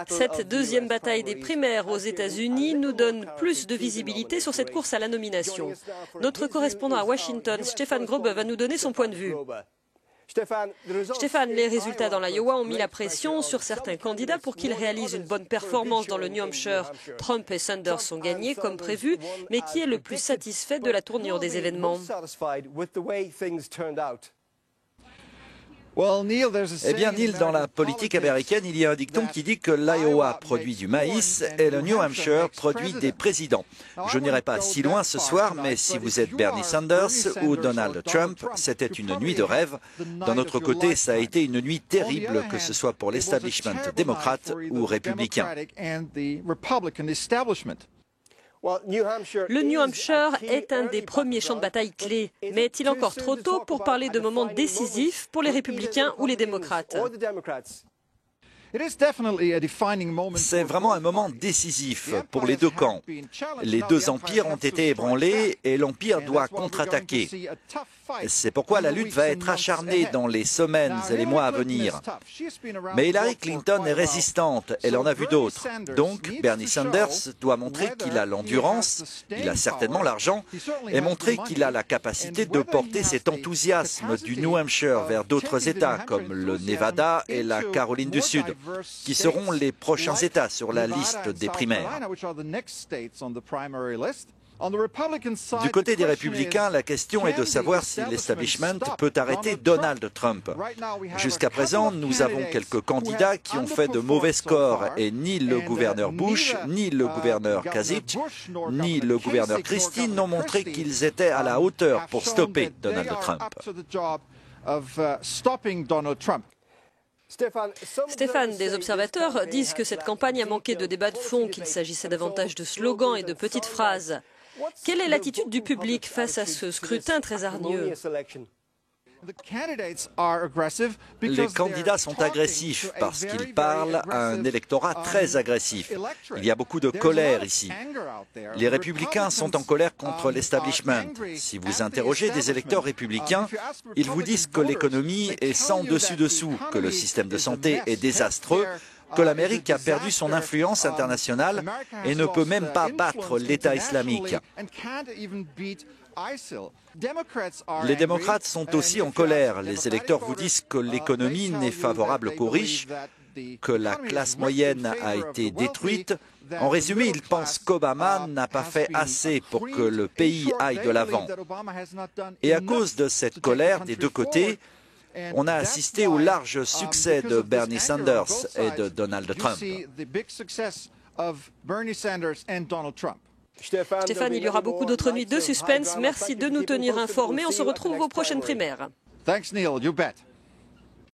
Cette deuxième bataille des primaires aux États-Unis nous donne plus de visibilité sur cette course à la nomination. Notre correspondant à Washington, Stéphane Grobe, va nous donner son point de vue. Stéphane, les résultats dans l'Iowa ont mis la pression sur certains candidats pour qu'ils réalisent une bonne performance dans le New Hampshire. Trump et Sanders ont gagné comme prévu, mais qui est le plus satisfait de la tournure des événements? Eh bien, Neil, dans la politique américaine, il y a un dicton qui dit que l'Iowa produit du maïs et le New Hampshire produit des présidents. Je n'irai pas si loin ce soir, mais si vous êtes Bernie Sanders ou Donald Trump, c'était une nuit de rêve. D'un autre côté, ça a été une nuit terrible, que ce soit pour l'establishment démocrate ou républicain. Le New Hampshire est un des premiers champs de bataille clés, mais est-il encore trop tôt pour parler de moments décisifs pour les républicains ou les démocrates? C'est vraiment un moment décisif pour les deux camps. Les deux empires ont été ébranlés et l'empire doit contre-attaquer. C'est pourquoi la lutte va être acharnée dans les semaines et les mois à venir. Mais Hillary Clinton est résistante, elle en a vu d'autres. Donc Bernie Sanders doit montrer qu'il a l'endurance, il a certainement l'argent, et montrer qu'il a la capacité de porter cet enthousiasme du New Hampshire vers d'autres États comme le Nevada et la Caroline du Sud, qui seront les prochains États sur la liste des primaires. Du côté des républicains, la question est de savoir si l'establishment peut arrêter Donald Trump. Jusqu'à présent, nous avons quelques candidats qui ont fait de mauvais scores et ni le gouverneur Bush, ni le gouverneur Kasich, ni le gouverneur Christie n'ont montré qu'ils étaient à la hauteur pour stopper Donald Trump. Stéphane, des observateurs disent que cette campagne a manqué de débat de fond, qu'il s'agissait davantage de slogans et de petites phrases. Quelle est l'attitude du public face à ce scrutin très hargneux? Les candidats sont agressifs parce qu'ils parlent à un électorat très agressif. Il y a beaucoup de colère ici. Les républicains sont en colère contre l'establishment. Si vous interrogez des électeurs républicains, ils vous disent que l'économie est sans dessus-dessous, que le système de santé est désastreux, que l'Amérique a perdu son influence internationale et ne peut même pas battre l'État islamique. Les démocrates sont aussi en colère. Les électeurs vous disent que l'économie n'est favorable qu'aux riches, que la classe moyenne a été détruite. En résumé, ils pensent qu'Obama n'a pas fait assez pour que le pays aille de l'avant. Et à cause de cette colère des deux côtés, on a assisté au large succès de Bernie Sanders et de Donald Trump. Stéphane, il y aura beaucoup d'autres nuits de suspense. Merci de nous tenir informés. On se retrouve aux prochaines primaires. Thanks, Neil. You bet.